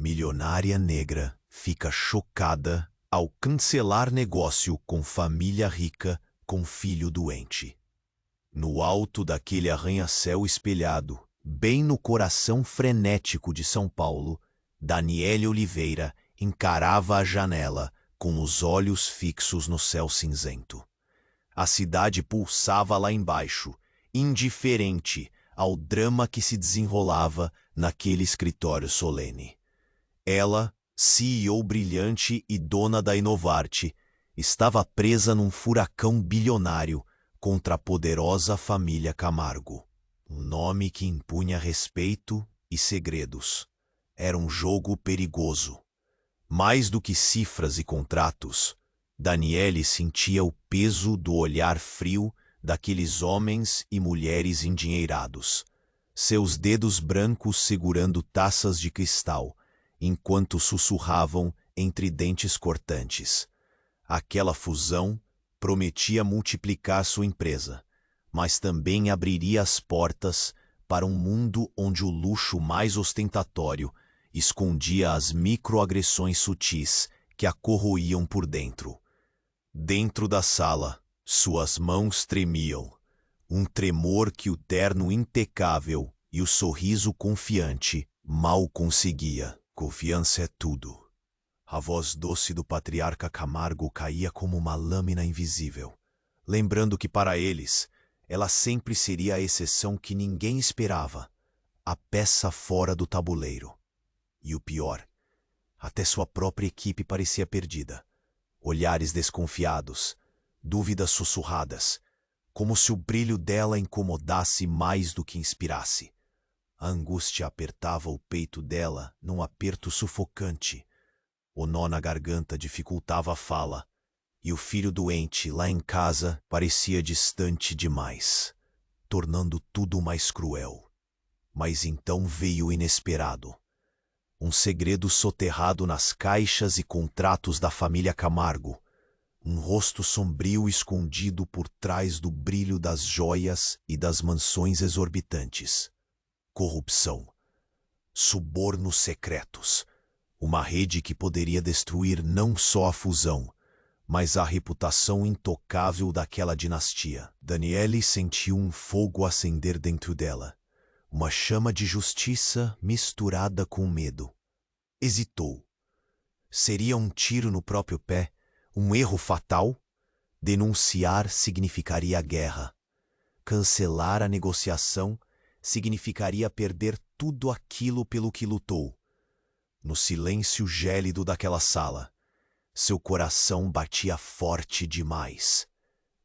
Milionária negra fica chocada ao cancelar negócio com família rica com filho doente. No alto daquele arranha-céu espelhado, bem no coração frenético de São Paulo, Daniele Oliveira encarava a janela com os olhos fixos no céu cinzento. A cidade pulsava lá embaixo, indiferente ao drama que se desenrolava naquele escritório solene. Ela, CEO brilhante e dona da Inovarte, estava presa num furacão bilionário contra a poderosa família Camargo. Um nome que impunha respeito e segredos. Era um jogo perigoso. Mais do que cifras e contratos, Daniele sentia o peso do olhar frio daqueles homens e mulheres endinheirados, seus dedos brancos segurando taças de cristal, enquanto sussurravam entre dentes cortantes. Aquela fusão prometia multiplicar sua empresa, mas também abriria as portas para um mundo onde o luxo mais ostentatório escondia as microagressões sutis que a corroíam por dentro. Dentro da sala, suas mãos tremiam, um tremor que o terno impecável e o sorriso confiante mal conseguia. Confiança é tudo. A voz doce do patriarca Camargo caía como uma lâmina invisível, lembrando que para eles, ela sempre seria a exceção que ninguém esperava, a peça fora do tabuleiro. E o pior, até sua própria equipe parecia perdida. Olhares desconfiados, dúvidas sussurradas, como se o brilho dela incomodasse mais do que inspirasse. A angústia apertava o peito dela num aperto sufocante. O nó na garganta dificultava a fala, e o filho doente lá em casa parecia distante demais, tornando tudo mais cruel. Mas então veio o inesperado. Um segredo soterrado nas caixas e contratos da família Camargo. Um rosto sombrio escondido por trás do brilho das joias e das mansões exorbitantes. Corrupção. Subornos secretos. Uma rede que poderia destruir não só a fusão, mas a reputação intocável daquela dinastia. Daniele sentiu um fogo acender dentro dela. Uma chama de justiça misturada com medo. Hesitou. Seria um tiro no próprio pé? Um erro fatal? Denunciar significaria guerra. Cancelar a negociação significaria perder tudo aquilo pelo que lutou. No silêncio gélido daquela sala, seu coração batia forte demais,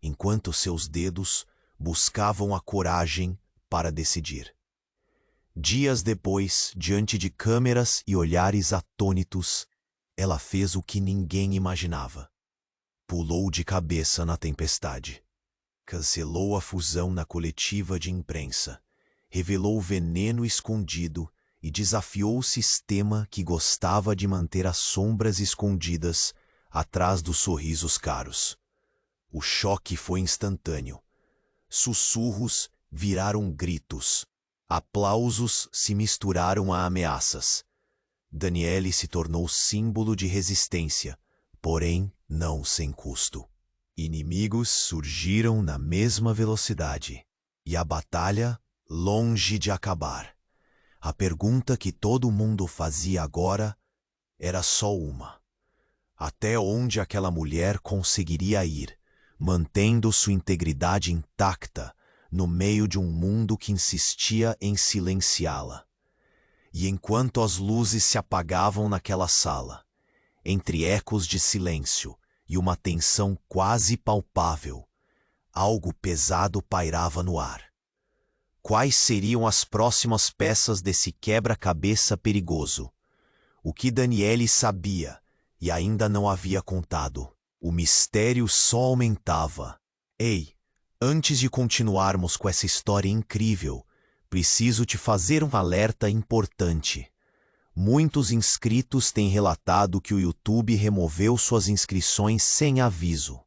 enquanto seus dedos buscavam a coragem para decidir. Dias depois, diante de câmeras e olhares atônitos, ela fez o que ninguém imaginava. Pulou de cabeça na tempestade. Cancelou a fusão na coletiva de imprensa, revelou o veneno escondido e desafiou o sistema que gostava de manter as sombras escondidas atrás dos sorrisos caros. O choque foi instantâneo. Sussurros viraram gritos. Aplausos se misturaram a ameaças. Daniele se tornou símbolo de resistência, porém não sem custo. Inimigos surgiram na mesma velocidade, e a batalha longe de acabar. A pergunta que todo mundo fazia agora era só uma: até onde aquela mulher conseguiria ir, mantendo sua integridade intacta no meio de um mundo que insistia em silenciá-la? E enquanto as luzes se apagavam naquela sala, entre ecos de silêncio e uma tensão quase palpável, algo pesado pairava no ar. Quais seriam as próximas peças desse quebra-cabeça perigoso? O que Daniele sabia e ainda não havia contado? O mistério só aumentava. Ei, antes de continuarmos com essa história incrível, preciso te fazer um alerta importante. Muitos inscritos têm relatado que o YouTube removeu suas inscrições sem aviso.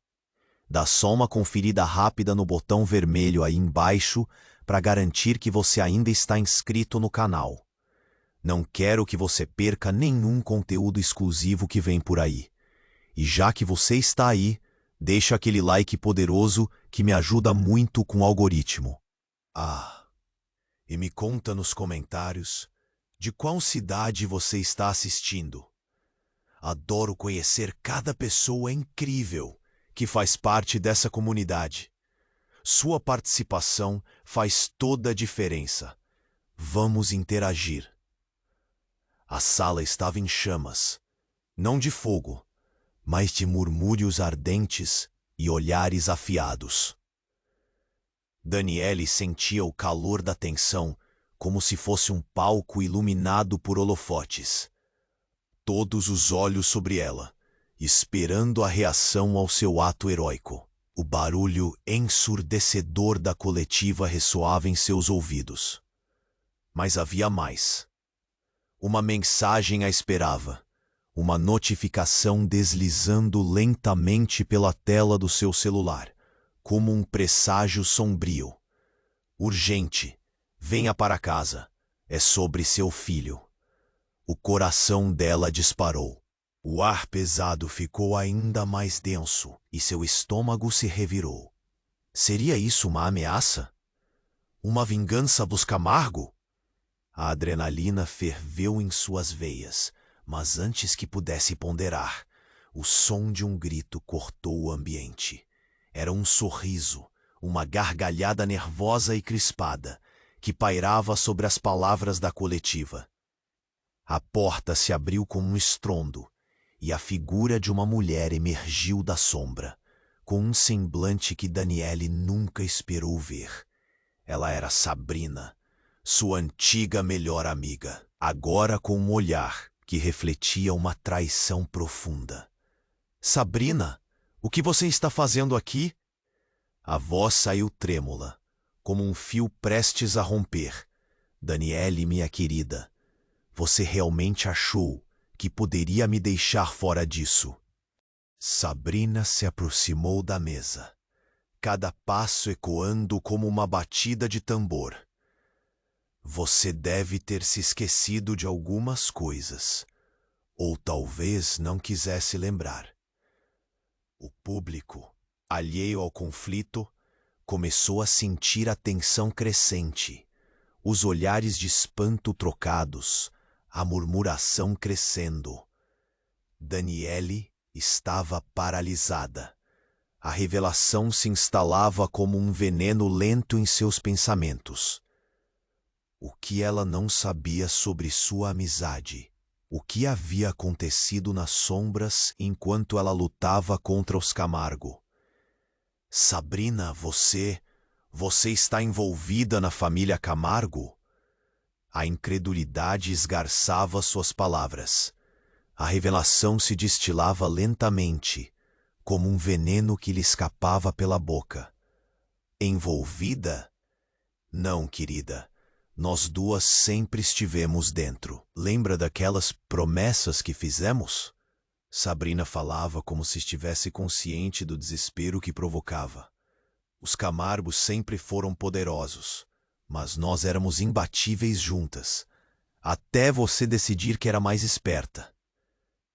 Dá só uma conferida rápida no botão vermelho aí embaixo para garantir que você ainda está inscrito no canal. Não quero que você perca nenhum conteúdo exclusivo que vem por aí. E já que você está aí, deixa aquele like poderoso que me ajuda muito com o algoritmo. E me conta nos comentários de qual cidade você está assistindo. Adoro conhecer cada pessoa incrível que faz parte dessa comunidade. Sua participação faz toda a diferença. Vamos interagir. A sala estava em chamas, não de fogo, mas de murmúrios ardentes e olhares afiados. Daniele sentia o calor da tensão como se fosse um palco iluminado por holofotes. Todos os olhos sobre ela, esperando a reação ao seu ato heróico. O barulho ensurdecedor da coletiva ressoava em seus ouvidos. Mas havia mais. Uma mensagem a esperava, uma notificação deslizando lentamente pela tela do seu celular, como um presságio sombrio. Urgente, venha para casa, é sobre seu filho. O coração dela disparou. O ar pesado ficou ainda mais denso e seu estômago se revirou. Seria isso uma ameaça? Uma vingança dos Camargo? A adrenalina ferveu em suas veias, mas antes que pudesse ponderar, o som de um grito cortou o ambiente. Era um sorriso, uma gargalhada nervosa e crispada, que pairava sobre as palavras da coletiva. A porta se abriu com um estrondo, e a figura de uma mulher emergiu da sombra, com um semblante que Daniele nunca esperou ver. Ela era Sabrina, sua antiga melhor amiga, agora com um olhar que refletia uma traição profunda. Sabrina, o que você está fazendo aqui? A voz saiu trêmula, como um fio prestes a romper. Daniele, minha querida, você realmente achou que poderia me deixar fora disso? Sabrina se aproximou da mesa, cada passo ecoando como uma batida de tambor. Você deve ter se esquecido de algumas coisas, ou talvez não quisesse lembrar. O público, alheio ao conflito, começou a sentir a tensão crescente, os olhares de espanto trocados, a murmuração crescendo. Daniele estava paralisada. A revelação se instalava como um veneno lento em seus pensamentos. O que ela não sabia sobre sua amizade? O que havia acontecido nas sombras enquanto ela lutava contra os Camargo? Sabrina, você está envolvida na família Camargo? A incredulidade esgarçava suas palavras. A revelação se destilava lentamente, como um veneno que lhe escapava pela boca. Envolvida? Não, querida. Nós duas sempre estivemos dentro. Lembra daquelas promessas que fizemos? Sabrina falava como se estivesse consciente do desespero que provocava. Os Camargos sempre foram poderosos, mas nós éramos imbatíveis juntas, até você decidir que era mais esperta.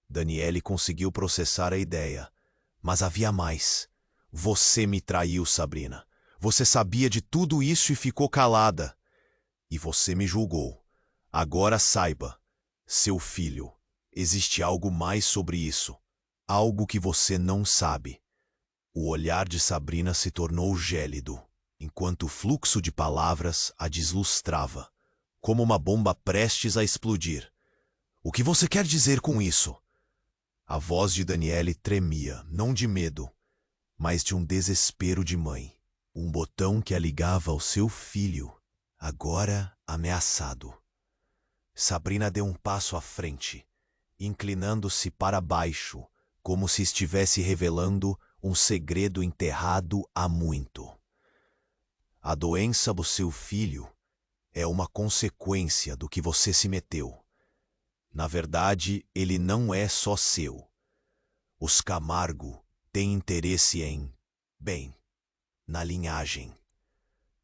Daniele conseguiu processar a ideia, mas havia mais. Você me traiu, Sabrina. Você sabia de tudo isso e ficou calada. E você me julgou. Agora saiba, seu filho, existe algo mais sobre isso. Algo que você não sabe. O olhar de Sabrina se tornou gélido, enquanto o fluxo de palavras a deslustrava, como uma bomba prestes a explodir. O que você quer dizer com isso? A voz de Daniele tremia, não de medo, mas de um desespero de mãe. Um botão que a ligava ao seu filho, agora ameaçado. Sabrina deu um passo à frente, inclinando-se para baixo, como se estivesse revelando um segredo enterrado há muito. A doença do seu filho é uma consequência do que você se meteu. Na verdade, ele não é só seu. Os Camargo têm interesse na linhagem.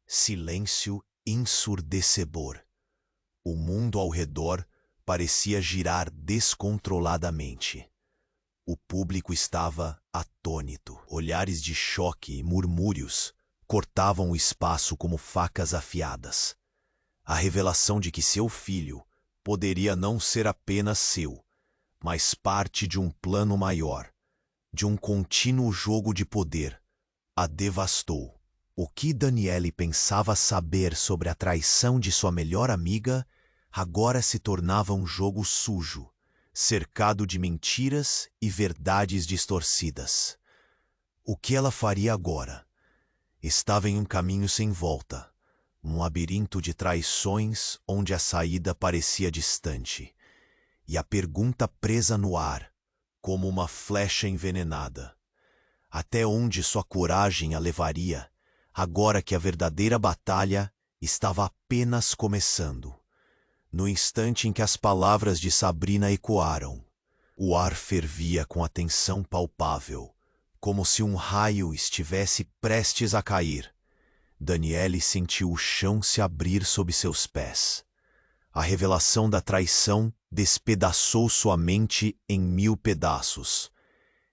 Silêncio ensurdecedor. O mundo ao redor parecia girar descontroladamente. O público estava atônito. Olhares de choque e murmúrios cortavam o espaço como facas afiadas. A revelação de que seu filho poderia não ser apenas seu, mas parte de um plano maior, de um contínuo jogo de poder, a devastou. O que Daniele pensava saber sobre a traição de sua melhor amiga agora se tornava um jogo sujo, cercado de mentiras e verdades distorcidas. O que ela faria agora? Estava em um caminho sem volta, um labirinto de traições onde a saída parecia distante, e a pergunta presa no ar, como uma flecha envenenada. Até onde sua coragem a levaria, agora que a verdadeira batalha estava apenas começando? No instante em que as palavras de Sabrina ecoaram, o ar fervia com a tensão palpável, como se um raio estivesse prestes a cair. Daniele sentiu o chão se abrir sob seus pés. A revelação da traição despedaçou sua mente em 1000 pedaços.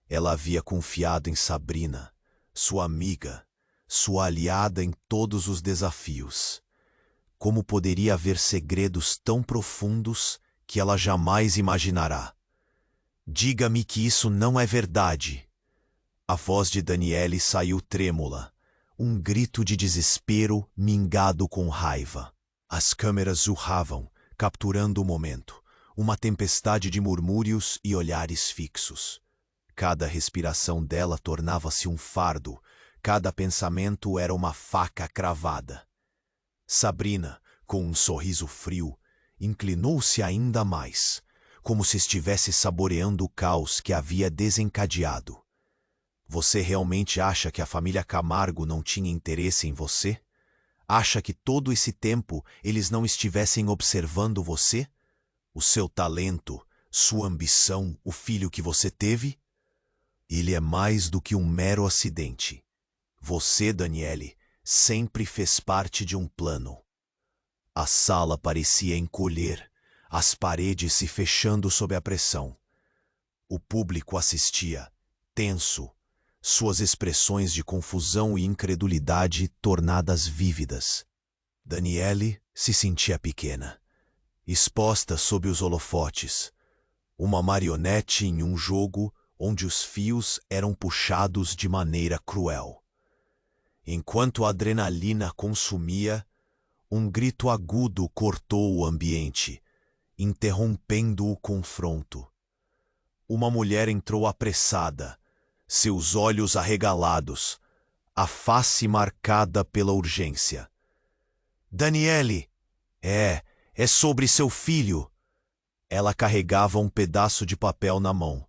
Ela havia confiado em Sabrina, sua amiga, sua aliada em todos os desafios. Como poderia haver segredos tão profundos que ela jamais imaginará? Diga-me que isso não é verdade. A voz de Daniele saiu trêmula, um grito de desespero mingado com raiva. As câmeras urravam, capturando o momento, uma tempestade de murmúrios e olhares fixos. Cada respiração dela tornava-se um fardo, cada pensamento era uma faca cravada. Sabrina, com um sorriso frio, inclinou-se ainda mais, como se estivesse saboreando o caos que havia desencadeado. Você realmente acha que a família Camargo não tinha interesse em você? Acha que todo esse tempo eles não estivessem observando você? O seu talento, sua ambição, o filho que você teve? Ele é mais do que um mero acidente. Você, Daniele, sempre fez parte de um plano. A sala parecia encolher, as paredes se fechando sob a pressão. O público assistia, tenso, suas expressões de confusão e incredulidade tornadas vívidas. Daniele se sentia pequena, exposta sob os holofotes, uma marionete em um jogo onde os fios eram puxados de maneira cruel. Enquanto a adrenalina consumia, um grito agudo cortou o ambiente, interrompendo o confronto. Uma mulher entrou apressada, seus olhos arregalados, a face marcada pela urgência. Daniele! É sobre seu filho! Ela carregava um pedaço de papel na mão,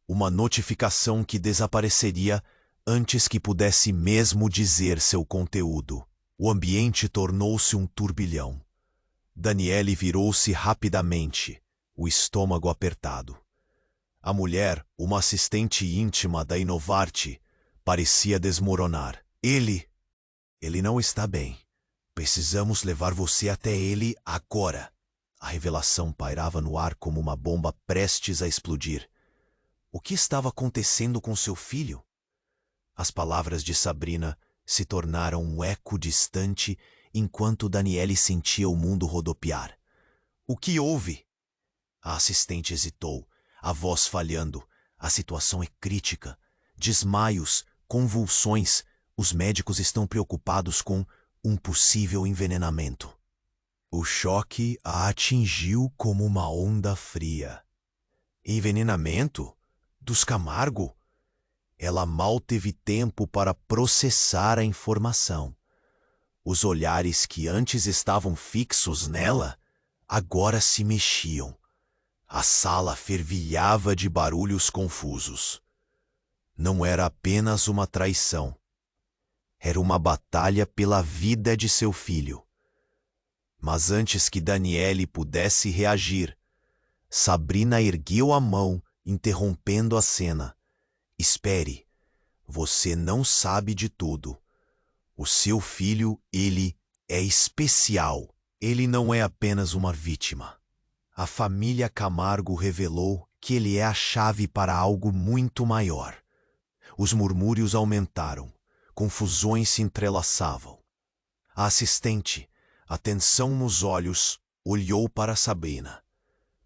uma notificação que desapareceria antes que pudesse mesmo dizer seu conteúdo. O ambiente tornou-se um turbilhão. Daniele virou-se rapidamente, o estômago apertado. A mulher, uma assistente íntima da Inovarte, parecia desmoronar. Ele não está bem. Precisamos levar você até ele agora. A revelação pairava no ar como uma bomba prestes a explodir. O que estava acontecendo com seu filho? As palavras de Sabrina se tornaram um eco distante enquanto Daniele sentia o mundo rodopiar. O que houve? A assistente hesitou, a voz falhando. A situação é crítica. Desmaios, convulsões. Os médicos estão preocupados com um possível envenenamento. O choque a atingiu como uma onda fria. Envenenamento? Dos Camargo? Ela mal teve tempo para processar a informação. Os olhares que antes estavam fixos nela, agora se mexiam. A sala fervilhava de barulhos confusos. Não era apenas uma traição. Era uma batalha pela vida de seu filho. Mas antes que Daniele pudesse reagir, Sabrina ergueu a mão, interrompendo a cena. Espere, você não sabe de tudo. O seu filho, ele é especial. Ele não é apenas uma vítima. A família Camargo revelou que ele é a chave para algo muito maior. Os murmúrios aumentaram, confusões se entrelaçavam. A assistente, a tensão nos olhos, olhou para Sabrina,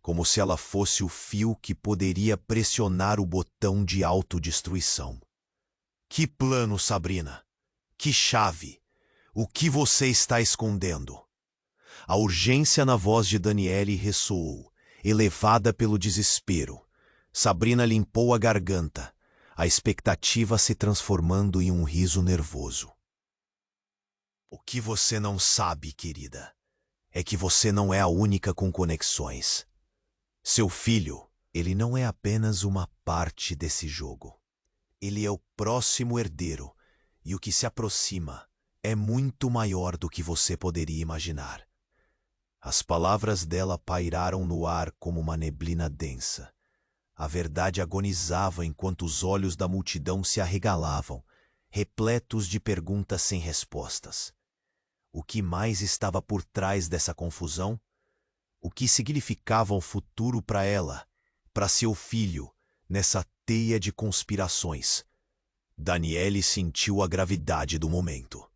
como se ela fosse o fio que poderia pressionar o botão de autodestruição. Que plano, Sabrina? Que chave? O que você está escondendo? A urgência na voz de Daniele ressoou, elevada pelo desespero. Sabrina limpou a garganta, a expectativa se transformando em um riso nervoso. O que você não sabe, querida, é que você não é a única com conexões. Seu filho, ele não é apenas uma parte desse jogo. Ele é o próximo herdeiro, e o que se aproxima é muito maior do que você poderia imaginar. As palavras dela pairaram no ar como uma neblina densa. A verdade agonizava enquanto os olhos da multidão se arregalavam, repletos de perguntas sem respostas. O que mais estava por trás dessa confusão? O que significava o futuro para ela, para seu filho, nessa teia de conspirações? Daniele sentiu a gravidade do momento,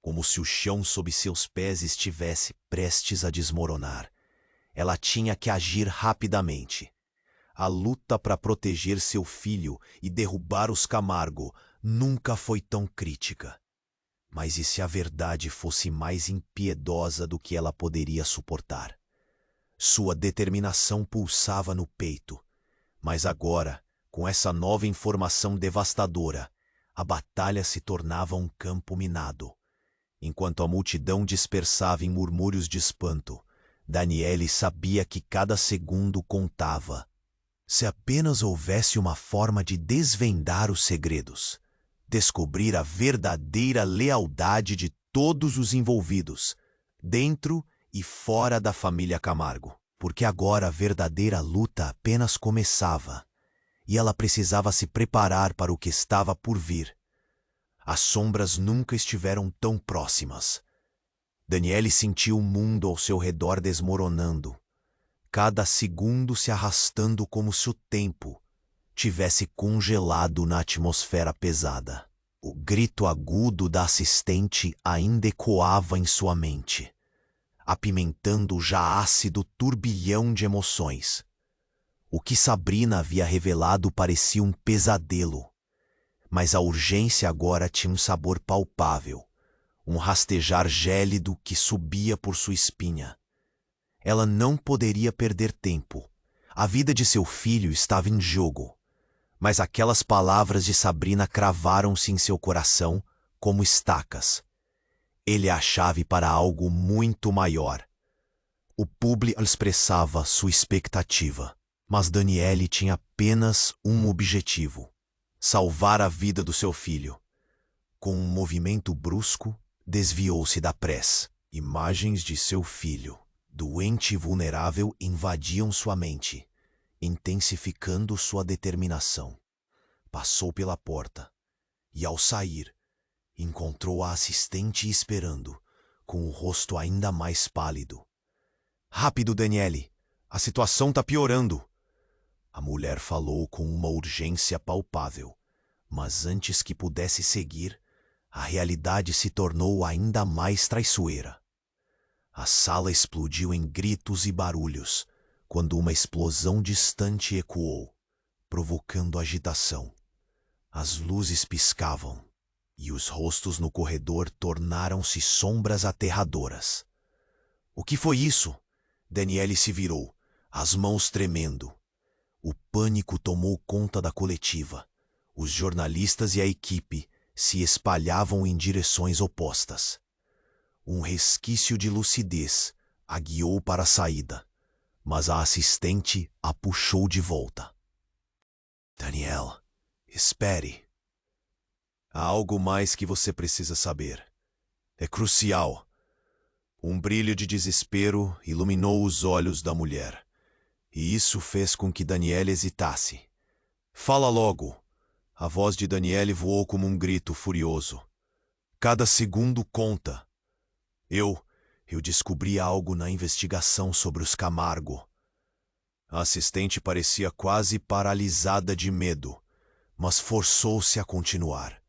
como se o chão sob seus pés estivesse prestes a desmoronar. Ela tinha que agir rapidamente. A luta para proteger seu filho e derrubar os Camargo nunca foi tão crítica. Mas e se a verdade fosse mais impiedosa do que ela poderia suportar? Sua determinação pulsava no peito. Mas agora, com essa nova informação devastadora, a batalha se tornava um campo minado. Enquanto a multidão dispersava em murmúrios de espanto, Daniele sabia que cada segundo contava. Se apenas houvesse uma forma de desvendar os segredos, descobrir a verdadeira lealdade de todos os envolvidos, dentro e fora da família Camargo, porque agora a verdadeira luta apenas começava, e ela precisava se preparar para o que estava por vir. As sombras nunca estiveram tão próximas. Daniele sentiu o mundo ao seu redor desmoronando, cada segundo se arrastando como se o tempo tivesse congelado na atmosfera pesada. O grito agudo da assistente ainda ecoava em sua mente, apimentando o já ácido turbilhão de emoções. O que Sabrina havia revelado parecia um pesadelo, mas a urgência agora tinha um sabor palpável, um rastejar gélido que subia por sua espinha. Ela não poderia perder tempo. A vida de seu filho estava em jogo, mas aquelas palavras de Sabrina cravaram-se em seu coração como estacas. Ele é a chave para algo muito maior. O público expressava sua expectativa, mas Daniele tinha apenas um objetivo: salvar a vida do seu filho. Com um movimento brusco, desviou-se da prece. Imagens de seu filho, doente e vulnerável, invadiam sua mente, intensificando sua determinação. Passou pela porta e, ao sair, encontrou a assistente esperando, com o rosto ainda mais pálido. Rápido, Daniele! A situação está piorando! A mulher falou com uma urgência palpável, mas antes que pudesse seguir, a realidade se tornou ainda mais traiçoeira. A sala explodiu em gritos e barulhos, quando uma explosão distante ecoou, provocando agitação. As luzes piscavam, e os rostos no corredor tornaram-se sombras aterradoras. O que foi isso? Daniele se virou, as mãos tremendo. O pânico tomou conta da coletiva. Os jornalistas e a equipe se espalhavam em direções opostas. Um resquício de lucidez a guiou para a saída, mas a assistente a puxou de volta. Danielle, espere. Há algo mais que você precisa saber. É crucial. Um brilho de desespero iluminou os olhos da mulher, e isso fez com que Daniele hesitasse. Fala logo. A voz de Daniele voou como um grito furioso. Cada segundo conta. Eu descobri algo na investigação sobre os Camargo. A assistente parecia quase paralisada de medo, mas forçou-se a continuar.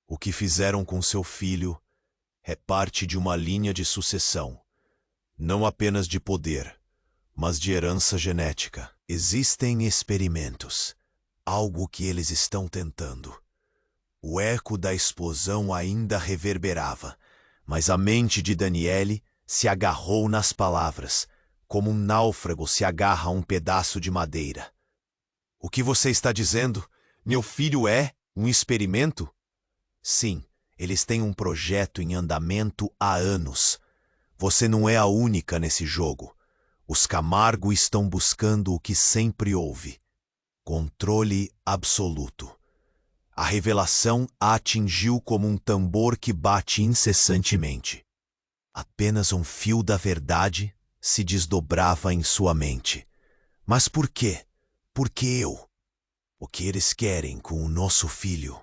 O que fizeram com seu filho é parte de uma linha de sucessão, não apenas de poder, mas de herança genética. Existem experimentos, algo que eles estão tentando. O eco da explosão ainda reverberava, mas a mente de Daniele se agarrou nas palavras, como um náufrago se agarra a um pedaço de madeira. O que você está dizendo? Meu filho é um experimento? Sim, eles têm um projeto em andamento há anos. Você não é a única nesse jogo. Os Camargo estão buscando o que sempre houve: controle absoluto. A revelação a atingiu como um tambor que bate incessantemente. Apenas um fio da verdade se desdobrava em sua mente. Mas por quê? Por que eu? O que eles querem com o nosso filho?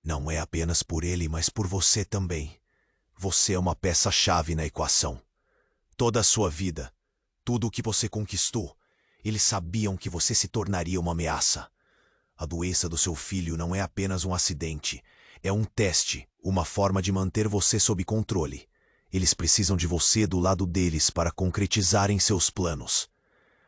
Não é apenas por ele, mas por você também. Você é uma peça-chave na equação. Toda a sua vida, tudo o que você conquistou, eles sabiam que você se tornaria uma ameaça. A doença do seu filho não é apenas um acidente. É um teste, uma forma de manter você sob controle. Eles precisam de você do lado deles para concretizarem seus planos.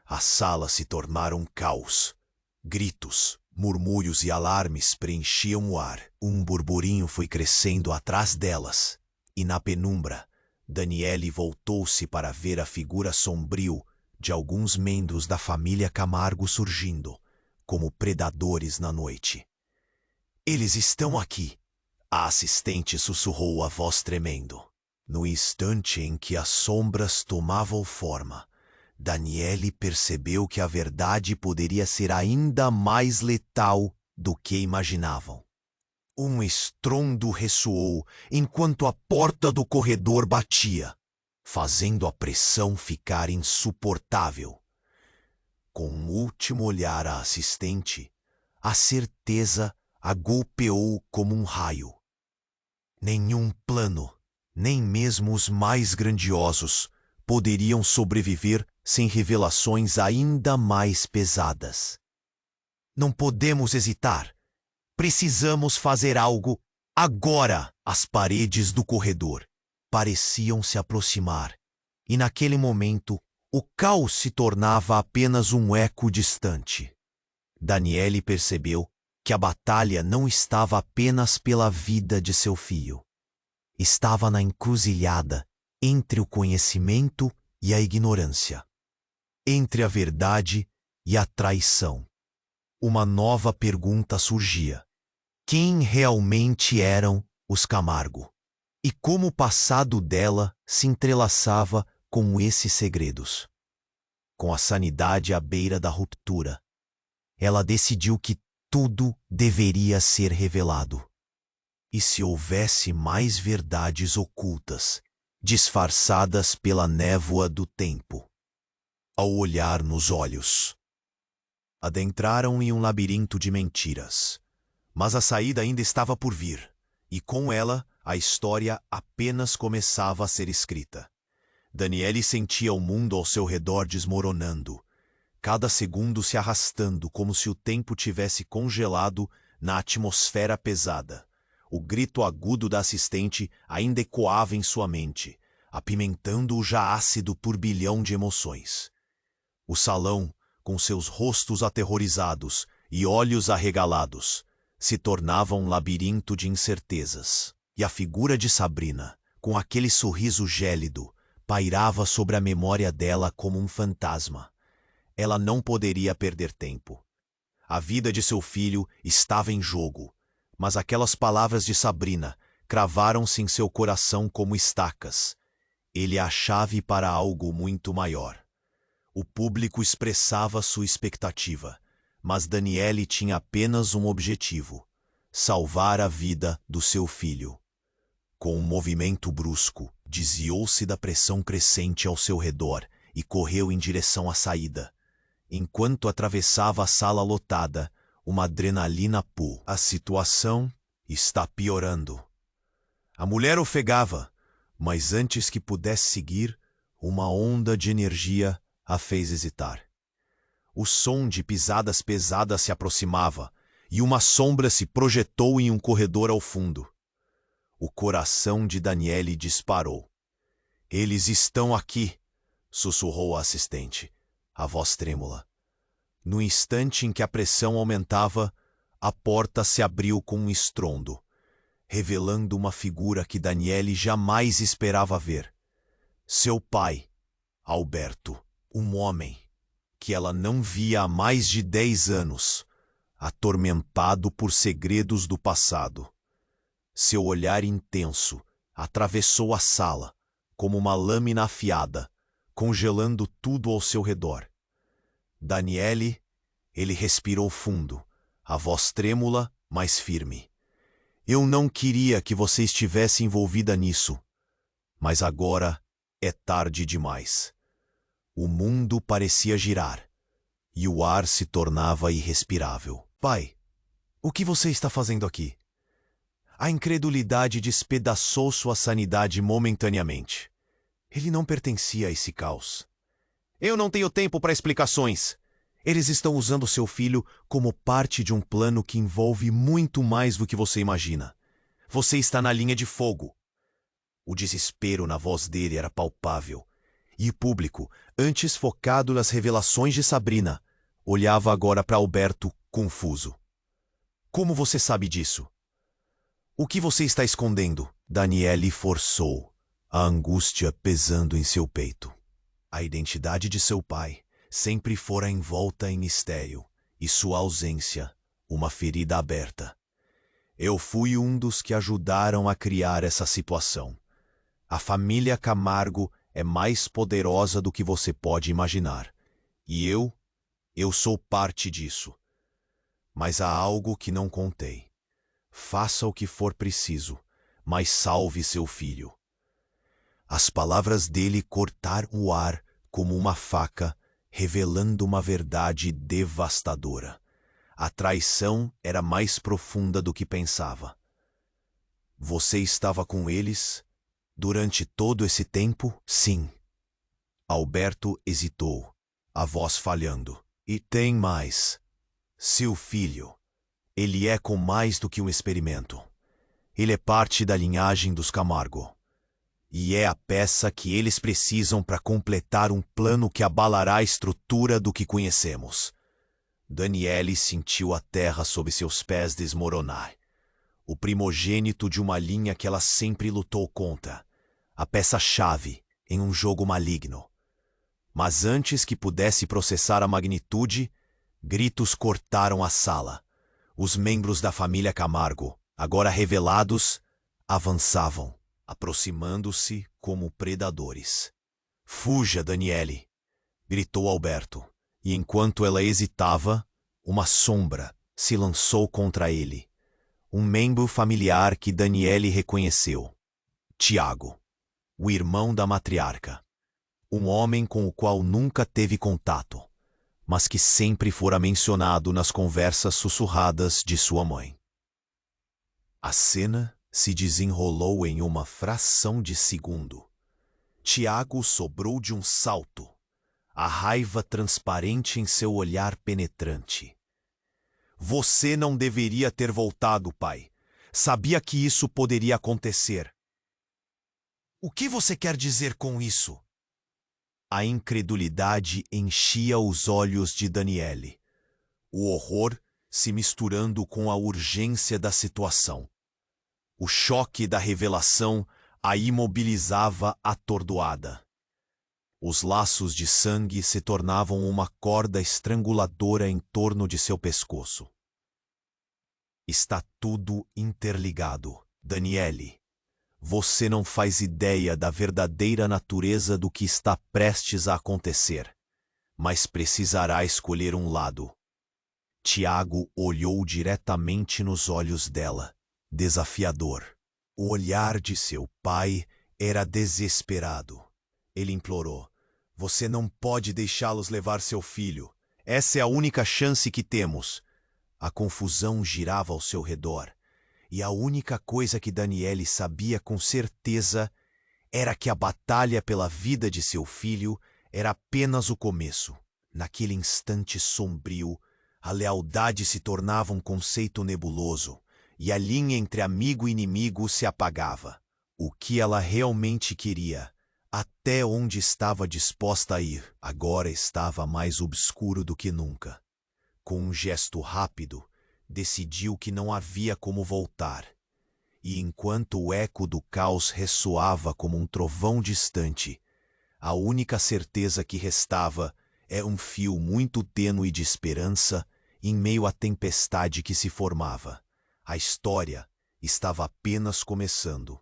As salas se tornaram um caos. Gritos, murmúrios e alarmes preenchiam o ar. Um burburinho foi crescendo atrás delas. E na penumbra, Daniele voltou-se para ver a figura sombrio de alguns membros da família Camargo surgindo, como predadores na noite. Eles estão aqui, a assistente sussurrou a voz tremendo. No instante em que as sombras tomavam forma, Daniele percebeu que a verdade poderia ser ainda mais letal do que imaginavam. Um estrondo ressoou enquanto a porta do corredor batia, fazendo a pressão ficar insuportável. Com um último olhar à assistente, a certeza a golpeou como um raio. Nenhum plano, nem mesmo os mais grandiosos, poderiam sobreviver sem revelações ainda mais pesadas. Não podemos hesitar. Precisamos fazer algo agora. As paredes do corredor pareciam se aproximar, e naquele momento o caos se tornava apenas um eco distante. Daniele percebeu que a batalha não estava apenas pela vida de seu filho. Estava na encruzilhada entre o conhecimento e a ignorância, entre a verdade e a traição. Uma nova pergunta surgia: quem realmente eram os Camargo? E como o passado dela se entrelaçava com esses segredos? Com a sanidade à beira da ruptura, ela decidiu que tudo deveria ser revelado. E se houvesse mais verdades ocultas, disfarçadas pela névoa do tempo? Ao olhar nos olhos, adentraram em um labirinto de mentiras. Mas a saída ainda estava por vir, e com ela a história apenas começava a ser escrita. Daniele sentia o mundo ao seu redor desmoronando, cada segundo se arrastando como se o tempo tivesse congelado na atmosfera pesada. O grito agudo da assistente ainda ecoava em sua mente, apimentando o já ácido turbilhão de emoções. O salão, com seus rostos aterrorizados e olhos arregalados, se tornava um labirinto de incertezas. E a figura de Sabrina, com aquele sorriso gélido, pairava sobre a memória dela como um fantasma. Ela não poderia perder tempo. A vida de seu filho estava em jogo, mas aquelas palavras de Sabrina cravaram-se em seu coração como estacas. Ele é a chave para algo muito maior. O público expressava sua expectativa, mas Daniele tinha apenas um objetivo: salvar a vida do seu filho. Com um movimento brusco, desviou-se da pressão crescente ao seu redor e correu em direção à saída. Enquanto atravessava a sala lotada, uma adrenalina pô. A situação está piorando. A mulher ofegava, mas antes que pudesse seguir, uma onda de energia a fez hesitar. O som de pisadas pesadas se aproximava, e uma sombra se projetou em um corredor ao fundo. O coração de Daniele disparou. "Eles estão aqui", sussurrou a assistente, a voz trêmula. No instante em que a pressão aumentava, a porta se abriu com um estrondo, revelando uma figura que Daniele jamais esperava ver. Seu pai, Alberto, um homem que ela não via há mais de 10 anos, atormentado por segredos do passado. Seu olhar intenso atravessou a sala, como uma lâmina afiada, congelando tudo ao seu redor. Daniele, ele respirou fundo, a voz trêmula, mas firme. "Eu não queria que você estivesse envolvida nisso, mas agora é tarde demais." O mundo parecia girar, e o ar se tornava irrespirável. "Pai, o que você está fazendo aqui?" A incredulidade despedaçou sua sanidade momentaneamente. Ele não pertencia a esse caos. "Eu não tenho tempo para explicações. Eles estão usando seu filho como parte de um plano que envolve muito mais do que você imagina. Você está na linha de fogo." O desespero na voz dele era palpável, e o público, antes focado nas revelações de Sabrina, olhava agora para Alberto confuso. "Como você sabe disso? O que você está escondendo?" Daniele forçou, a angústia pesando em seu peito. A identidade de seu pai sempre fora envolta em mistério, e sua ausência, uma ferida aberta. "Eu fui um dos que ajudaram a criar essa situação. A família Camargo é mais poderosa do que você pode imaginar. E eu sou parte disso. Mas há algo que não contei. Faça o que for preciso, mas salve seu filho." As palavras dele cortaram o ar como uma faca, revelando uma verdade devastadora. A traição era mais profunda do que pensava. "Você estava com eles durante todo esse tempo?" "Sim." Alberto hesitou, a voz falhando. "E tem mais. Seu filho, ele é com mais do que um experimento. Ele é parte da linhagem dos Camargo. E é a peça que eles precisam para completar um plano que abalará a estrutura do que conhecemos." Daniele sentiu a terra sob seus pés desmoronar. O primogênito de uma linha que ela sempre lutou contra. A peça-chave em um jogo maligno. Mas antes que pudesse processar a magnitude, gritos cortaram a sala. Os membros da família Camargo, agora revelados, avançavam, aproximando-se como predadores. "Fuja, Daniele!" gritou Alberto, e enquanto ela hesitava, uma sombra se lançou contra ele. Um membro familiar que Daniele reconheceu. Tiago, o irmão da matriarca. Um homem com o qual nunca teve contato, mas que sempre fora mencionado nas conversas sussurradas de sua mãe. A cena se desenrolou em uma fração de segundo. Tiago sobrou de um salto, a raiva transparente em seu olhar penetrante. "Você não deveria ter voltado, pai. Sabia que isso poderia acontecer." "O que você quer dizer com isso?" A incredulidade enchia os olhos de Daniele, o horror se misturando com a urgência da situação. O choque da revelação a imobilizava atordoada. Os laços de sangue se tornavam uma corda estranguladora em torno de seu pescoço. "Está tudo interligado, Daniele. Você não faz ideia da verdadeira natureza do que está prestes a acontecer, mas precisará escolher um lado." Tiago olhou diretamente nos olhos dela, desafiador. O olhar de seu pai era desesperado. Ele implorou: "Você não pode deixá-los levar seu filho. Essa é a única chance que temos." A confusão girava ao seu redor. E a única coisa que Daniele sabia com certeza era que a batalha pela vida de seu filho era apenas o começo. Naquele instante sombrio, a lealdade se tornava um conceito nebuloso, e a linha entre amigo e inimigo se apagava. O que ela realmente queria, até onde estava disposta a ir, agora estava mais obscuro do que nunca. Com um gesto rápido, decidiu que não havia como voltar. E enquanto o eco do caos ressoava como um trovão distante, a única certeza que restava é um fio muito tênue de esperança em meio à tempestade que se formava. A história estava apenas começando,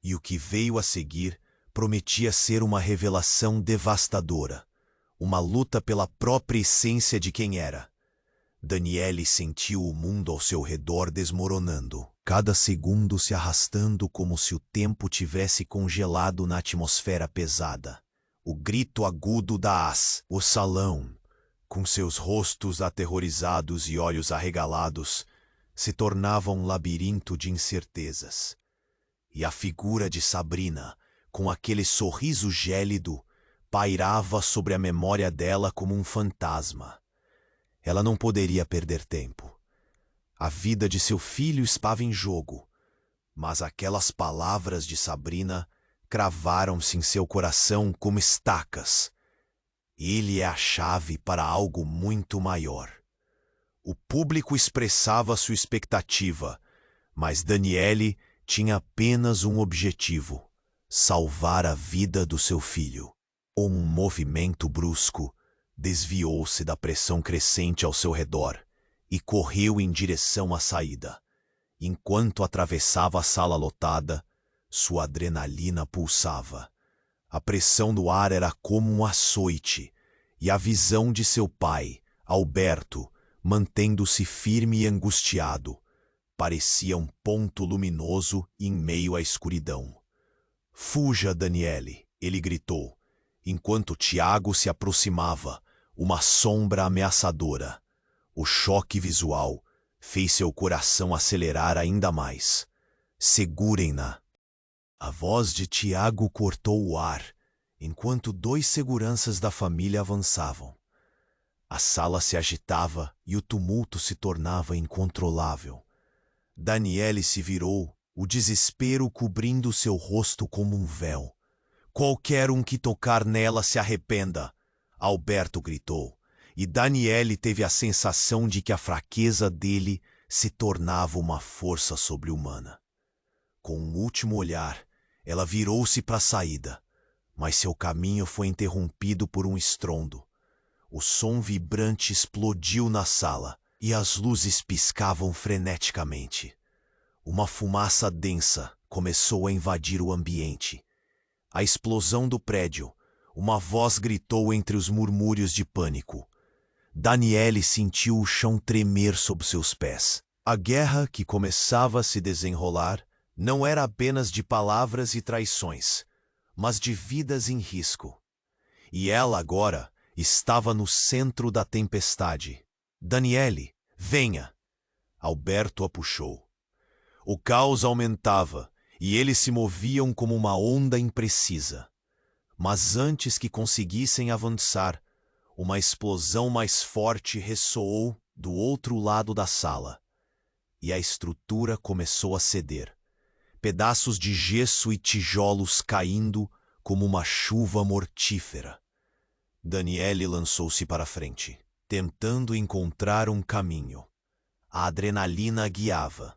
e o que veio a seguir prometia ser uma revelação devastadora, uma luta pela própria essência de quem era. Daniele sentiu o mundo ao seu redor desmoronando, cada segundo se arrastando como se o tempo tivesse congelado na atmosfera pesada. O grito agudo o salão, com seus rostos aterrorizados e olhos arregalados, se tornava um labirinto de incertezas. E a figura de Sabrina, com aquele sorriso gélido, pairava sobre a memória dela como um fantasma. Ela não poderia perder tempo. A vida de seu filho estava em jogo, mas aquelas palavras de Sabrina cravaram-se em seu coração como estacas. Ele é a chave para algo muito maior. O público expressava sua expectativa, mas Daniele tinha apenas um objetivo: salvar a vida do seu filho. Um movimento brusco desviou-se da pressão crescente ao seu redor e correu em direção à saída. Enquanto atravessava a sala lotada, sua adrenalina pulsava. A pressão do ar era como um açoite, e a visão de seu pai, Alberto, mantendo-se firme e angustiado, parecia um ponto luminoso em meio à escuridão. "Fuja, Daniele!" ele gritou, enquanto Tiago se aproximava, uma sombra ameaçadora. O choque visual fez seu coração acelerar ainda mais. "Segurem-na!" A voz de Tiago cortou o ar, enquanto 2 seguranças da família avançavam. A sala se agitava e o tumulto se tornava incontrolável. Daniele se virou, o desespero cobrindo seu rosto como um véu. "Qualquer um que tocar nela se arrependa!" Alberto gritou, e Daniele teve a sensação de que a fraqueza dele se tornava uma força sobre-humana. Com um último olhar, ela virou-se para a saída, mas seu caminho foi interrompido por um estrondo. O som vibrante explodiu na sala e as luzes piscavam freneticamente. Uma fumaça densa começou a invadir o ambiente. A explosão do prédio, uma voz gritou entre os murmúrios de pânico. Daniele sentiu o chão tremer sob seus pés. A guerra que começava a se desenrolar não era apenas de palavras e traições, mas de vidas em risco. E ela agora estava no centro da tempestade. "Daniele, venha!" Alberto a puxou. O caos aumentava e eles se moviam como uma onda imprecisa. Mas antes que conseguissem avançar, uma explosão mais forte ressoou do outro lado da sala, e a estrutura começou a ceder. Pedaços de gesso e tijolos caindo como uma chuva mortífera. Daniele lançou-se para a frente, tentando encontrar um caminho. A adrenalina a guiava,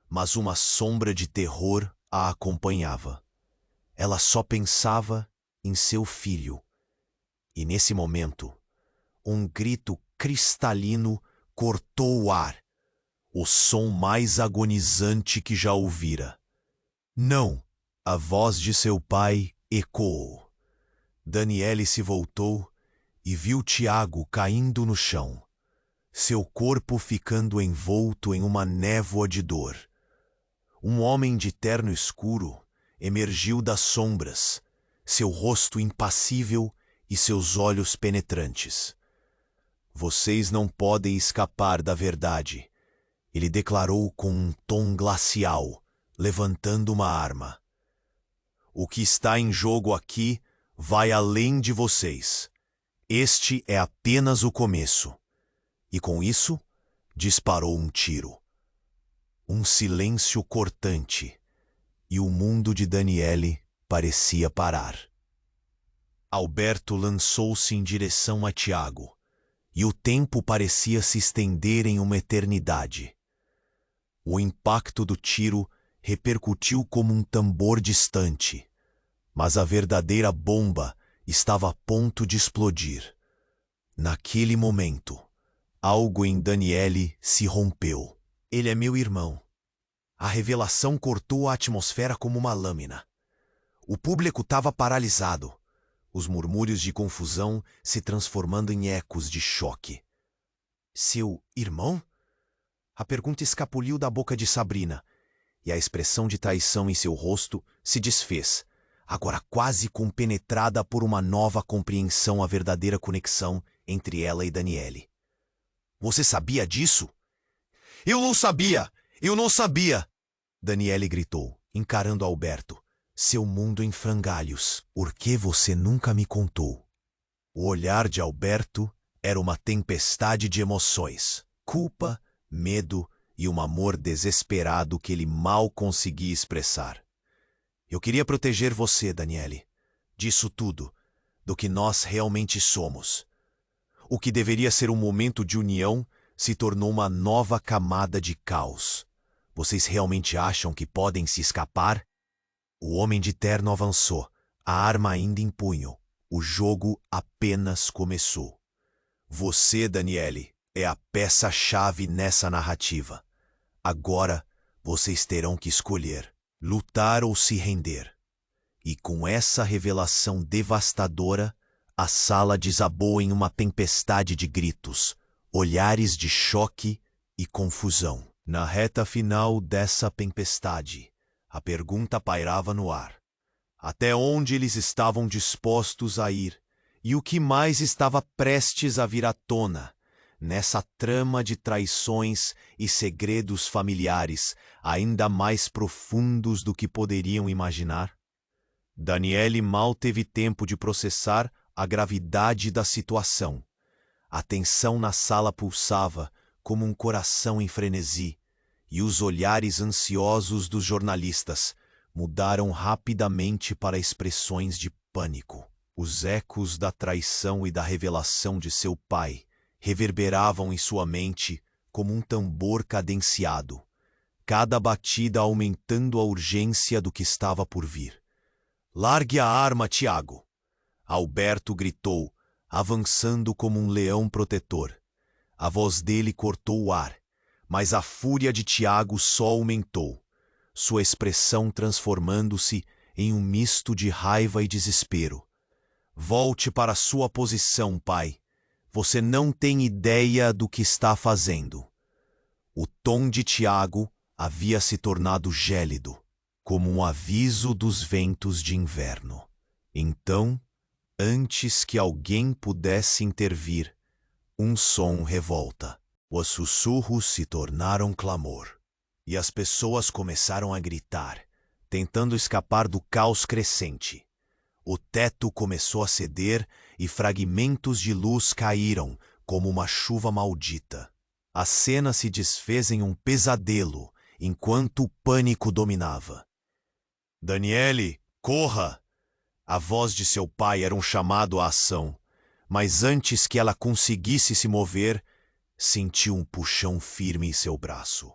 mas uma sombra de terror a acompanhava. Ela só pensava em seu filho. E nesse momento, um grito cristalino cortou o ar, o som mais agonizante que já ouvira. "Não!" A voz de seu pai ecoou. Daniele se voltou e viu Tiago caindo no chão, seu corpo ficando envolto em uma névoa de dor. Um homem de terno escuro emergiu das sombras, seu rosto impassível e seus olhos penetrantes. "Vocês não podem escapar da verdade", ele declarou com um tom glacial, levantando uma arma. "O que está em jogo aqui vai além de vocês. Este é apenas o começo. E com isso, disparou um tiro. Um silêncio cortante, e o mundo de Daniele parecia parar. Alberto lançou-se em direção a Tiago, e o tempo parecia se estender em uma eternidade. O impacto do tiro repercutiu como um tambor distante, mas a verdadeira bomba estava a ponto de explodir. Naquele momento, algo em Daniele se rompeu. Ele é meu irmão. A revelação cortou a atmosfera como uma lâmina. O público estava paralisado, os murmúrios de confusão se transformando em ecos de choque. Seu irmão? A pergunta escapuliu da boca de Sabrina, e a expressão de traição em seu rosto se desfez, agora quase compenetrada por uma nova compreensão à verdadeira conexão entre ela e Daniele. Você sabia disso? Eu não sabia! Eu não sabia! Daniele gritou, encarando Alberto. Seu mundo em frangalhos. Por que você nunca me contou? O olhar de Alberto era uma tempestade de emoções. Culpa, medo e um amor desesperado que ele mal conseguia expressar. Eu queria proteger você, Daniele, disso tudo, do que nós realmente somos. O que deveria ser um momento de união se tornou uma nova camada de caos. Vocês realmente acham que podem se escapar? O homem de terno avançou, a arma ainda em punho. O jogo apenas começou. Você, Daniele, é a peça-chave nessa narrativa. Agora, vocês terão que escolher, lutar ou se render. E com essa revelação devastadora, a sala desabou em uma tempestade de gritos, olhares de choque e confusão. Na reta final dessa tempestade, a pergunta pairava no ar. Até onde eles estavam dispostos a ir e o que mais estava prestes a vir à tona nessa trama de traições e segredos familiares ainda mais profundos do que poderiam imaginar? Daniele mal teve tempo de processar a gravidade da situação. A tensão na sala pulsava como um coração em frenesi, e os olhares ansiosos dos jornalistas mudaram rapidamente para expressões de pânico. Os ecos da traição e da revelação de seu pai reverberavam em sua mente como um tambor cadenciado, cada batida aumentando a urgência do que estava por vir. Largue a arma, Tiago! Alberto gritou, avançando como um leão protetor. A voz dele cortou o ar, mas a fúria de Tiago só aumentou, sua expressão transformando-se em um misto de raiva e desespero. Volte para sua posição, pai. Você não tem ideia do que está fazendo. O tom de Tiago havia se tornado gélido, como um aviso dos ventos de inverno. Então, antes que alguém pudesse intervir, um som revolta. Os sussurros se tornaram clamor, e as pessoas começaram a gritar, tentando escapar do caos crescente. O teto começou a ceder e fragmentos de luz caíram como uma chuva maldita. A cena se desfez em um pesadelo, enquanto o pânico dominava. Daniele, corra! A voz de seu pai era um chamado à ação, mas antes que ela conseguisse se mover, sentiu um puxão firme em seu braço.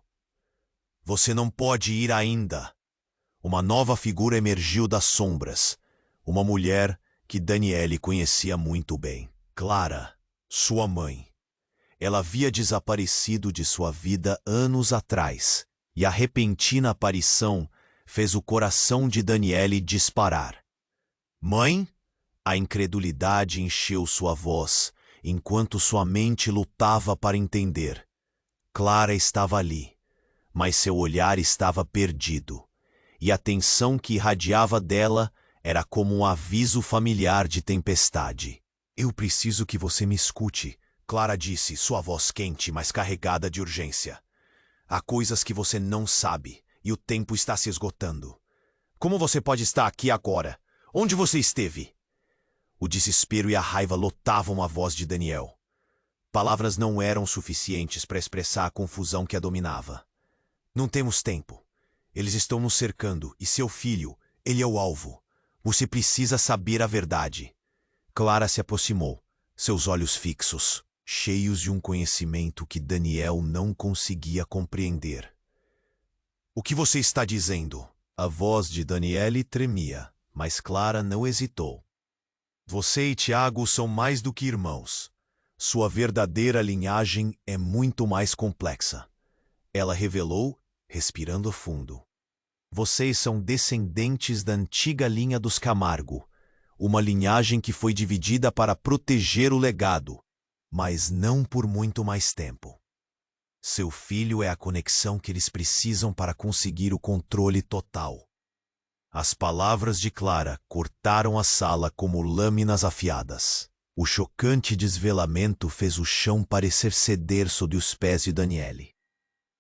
Você não pode ir ainda. Uma nova figura emergiu das sombras, uma mulher que Daniele conhecia muito bem. Clara, sua mãe. Ela havia desaparecido de sua vida anos atrás, e a repentina aparição fez o coração de Daniele disparar. Mãe? A incredulidade encheu sua voz, enquanto sua mente lutava para entender. Clara estava ali, mas seu olhar estava perdido, e a tensão que irradiava dela era como um aviso familiar de tempestade. Eu preciso que você me escute, Clara disse, sua voz quente, mas carregada de urgência. Há coisas que você não sabe, e o tempo está se esgotando. Como você pode estar aqui agora? Onde você esteve? O desespero e a raiva lotavam a voz de Daniel. Palavras não eram suficientes para expressar a confusão que a dominava. Não temos tempo. Eles estão nos cercando e seu filho, ele é o alvo. Você precisa saber a verdade. Clara se aproximou, seus olhos fixos, cheios de um conhecimento que Daniel não conseguia compreender. O que você está dizendo? A voz de Daniele tremia, mas Clara não hesitou. Você e Tiago são mais do que irmãos. Sua verdadeira linhagem é muito mais complexa. Ela revelou, respirando fundo. Vocês são descendentes da antiga linha dos Camargo, uma linhagem que foi dividida para proteger o legado, mas não por muito mais tempo. Seu filho é a conexão que eles precisam para conseguir o controle total. As palavras de Clara cortaram a sala como lâminas afiadas. O chocante desvelamento fez o chão parecer ceder sob os pés de Daniele.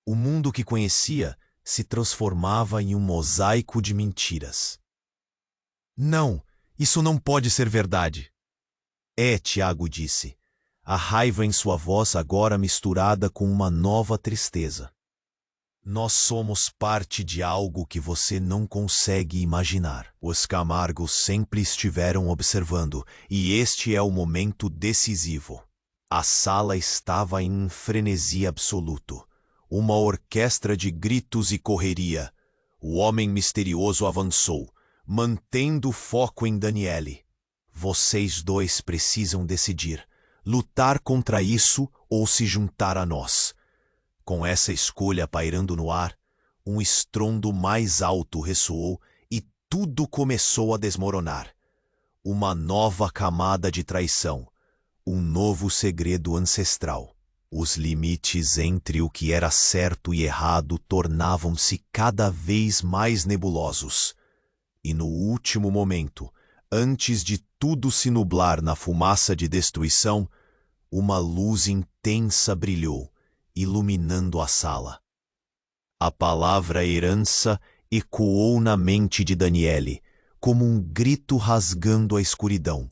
O mundo que conhecia se transformava em um mosaico de mentiras. Não, isso não pode ser verdade. É, Tiago disse, a raiva em sua voz agora misturada com uma nova tristeza. Nós somos parte de algo que você não consegue imaginar. Os Camargos sempre estiveram observando, e este é o momento decisivo. A sala estava em um frenesi absoluto. Uma orquestra de gritos e correria. O homem misterioso avançou, mantendo o foco em Daniele. Vocês dois precisam decidir. Lutar contra isso ou se juntar a nós. Com essa escolha pairando no ar, um estrondo mais alto ressoou e tudo começou a desmoronar. Uma nova camada de traição, um novo segredo ancestral. Os limites entre o que era certo e errado tornavam-se cada vez mais nebulosos. E no último momento, antes de tudo se nublar na fumaça de destruição, uma luz intensa brilhou, iluminando a sala. A palavra herança ecoou na mente de Daniele, como um grito rasgando a escuridão.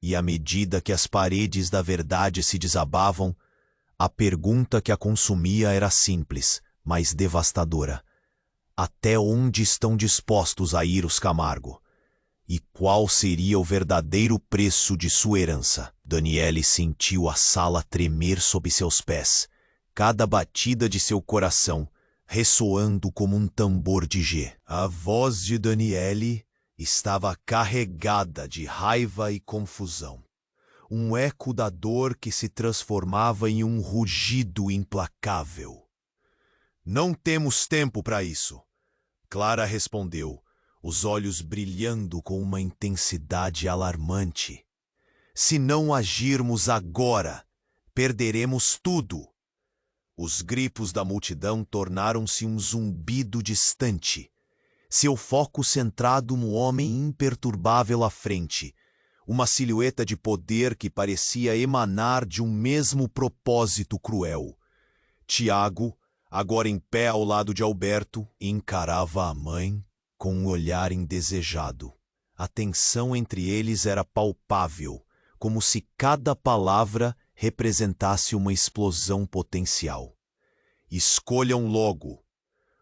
E à medida que as paredes da verdade se desabavam, a pergunta que a consumia era simples, mas devastadora. Até onde estão dispostos a ir os Camargo? E qual seria o verdadeiro preço de sua herança? Daniele sentiu a sala tremer sob seus pés, cada batida de seu coração ressoando como um tambor de G. A voz de Daniele estava carregada de raiva e confusão. Um eco da dor que se transformava em um rugido implacável. Não temos tempo para isso, Clara respondeu, os olhos brilhando com uma intensidade alarmante. Se não agirmos agora, perderemos tudo. Os gritos da multidão tornaram-se um zumbido distante, seu foco centrado no homem imperturbável à frente, uma silhueta de poder que parecia emanar de um mesmo propósito cruel. Tiago, agora em pé ao lado de Alberto, encarava a mãe com um olhar indesejado. A tensão entre eles era palpável, como se cada palavra representasse uma explosão potencial. Escolham logo.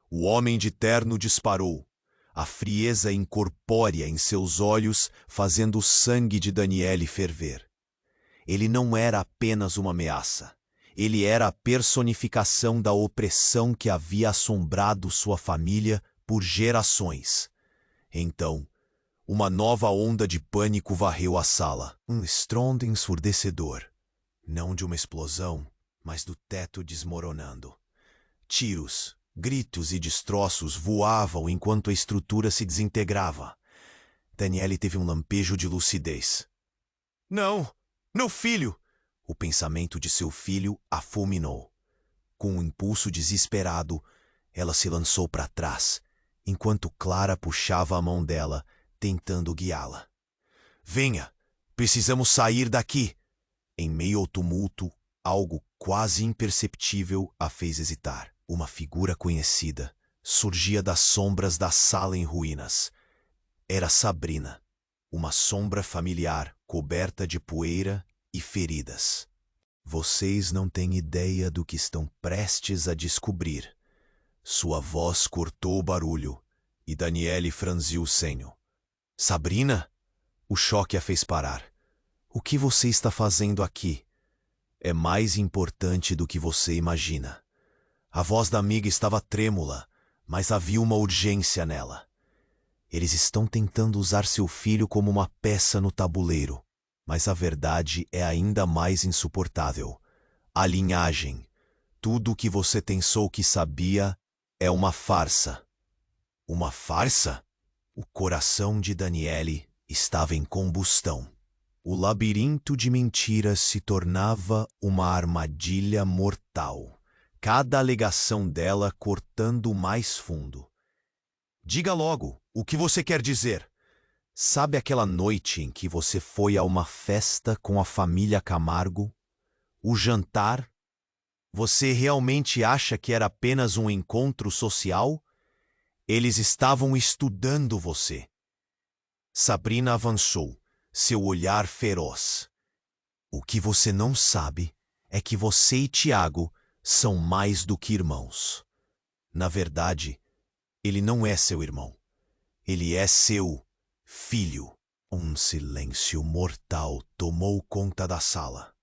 O homem de terno disparou, a frieza incorpórea em seus olhos fazendo o sangue de Daniele ferver. Ele não era apenas uma ameaça. Ele era a personificação da opressão que havia assombrado sua família por gerações. Então, uma nova onda de pânico varreu a sala. Um estrondo ensurdecedor. Não de uma explosão, mas do teto desmoronando. Tiros, gritos e destroços voavam enquanto a estrutura se desintegrava. Daniele teve um lampejo de lucidez. Não! Meu filho! O pensamento de seu filho a fulminou. Com um impulso desesperado, ela se lançou para trás, enquanto Clara puxava a mão dela, tentando guiá-la. Venha! Precisamos sair daqui! Em meio ao tumulto, algo quase imperceptível a fez hesitar. Uma figura conhecida surgia das sombras da sala em ruínas. Era Sabrina. uma sombra familiar coberta de poeira e feridas. Vocês não têm ideia do que estão prestes a descobrir. Sua voz cortou o barulho e Daniele franziu o senho. Sabrina? O choque a fez parar. O que você está fazendo aqui? É mais importante do que você imagina. A voz da amiga estava trêmula, mas havia uma urgência nela. Eles estão tentando usar seu filho como uma peça no tabuleiro, mas a verdade é ainda mais insuportável. A linhagem, tudo o que você pensou que sabia, é uma farsa. Uma farsa? O coração de Daniele estava em combustão. O labirinto de mentiras se tornava uma armadilha mortal. Cada alegação dela cortando mais fundo. Diga logo, o que você quer dizer? Sabe aquela noite em que você foi a uma festa com a família Camargo? O jantar? Você realmente acha que era apenas um encontro social? Eles estavam estudando você. Sabrina avançou, seu olhar feroz. O que você não sabe é que você e Tiago são mais do que irmãos. Na verdade, ele não é seu irmão. Ele é seu filho. Um silêncio mortal tomou conta da sala.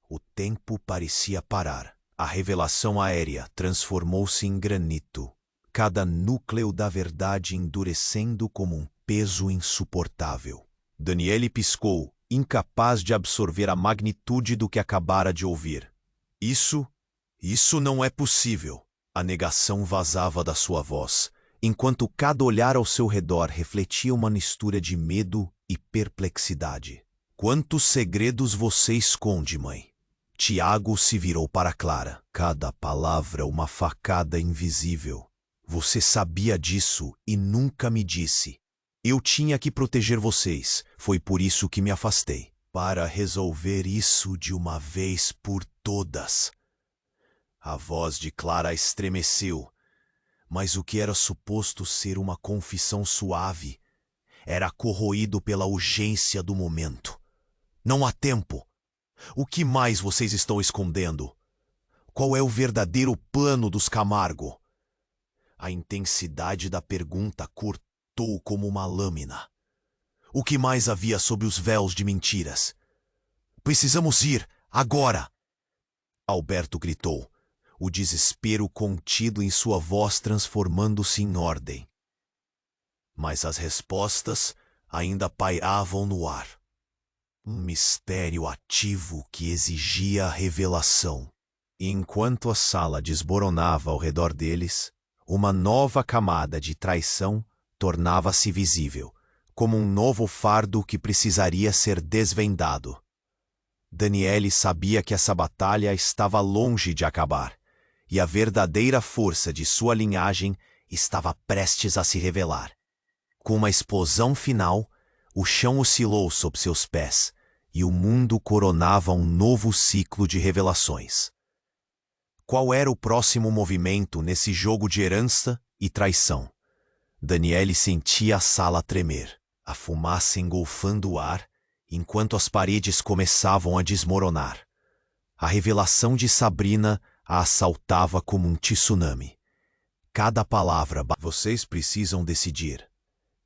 O tempo parecia parar. A revelação aérea transformou-se em granito, cada núcleo da verdade endurecendo como um peso insuportável. Daniele piscou, incapaz de absorver a magnitude do que acabara de ouvir. Isso não é possível. A negação vazava da sua voz, enquanto cada olhar ao seu redor refletia uma mistura de medo e perplexidade. Quantos segredos você esconde, mãe? Tiago se virou para Clara. Cada palavra uma facada invisível. Você sabia disso e nunca me disse. Eu tinha que proteger vocês. Foi por isso que me afastei. Para resolver isso de uma vez por todas. A voz de Clara estremeceu. Mas o que era suposto ser uma confissão suave era corroído pela urgência do momento. Não há tempo. O que mais vocês estão escondendo? Qual é o verdadeiro plano dos Camargo? A intensidade da pergunta cortou como uma lâmina. O que mais havia sob os véus de mentiras? Precisamos ir, agora! Alberto gritou, o desespero contido em sua voz transformando-se em ordem. Mas as respostas ainda pairavam no ar. Um mistério ativo que exigia a revelação. E enquanto a sala desmoronava ao redor deles, uma nova camada de traição tornava-se visível, como um novo fardo que precisaria ser desvendado. Daniele sabia que essa batalha estava longe de acabar, e a verdadeira força de sua linhagem estava prestes a se revelar. Com uma explosão final, o chão oscilou sob seus pés, e o mundo coronava um novo ciclo de revelações. Qual era o próximo movimento nesse jogo de herança e traição? Daniele sentia a sala tremer, a fumaça engolfando o ar, enquanto as paredes começavam a desmoronar. A revelação de Sabrina a assaltava como um tsunami. Cada palavra... Vocês precisam decidir.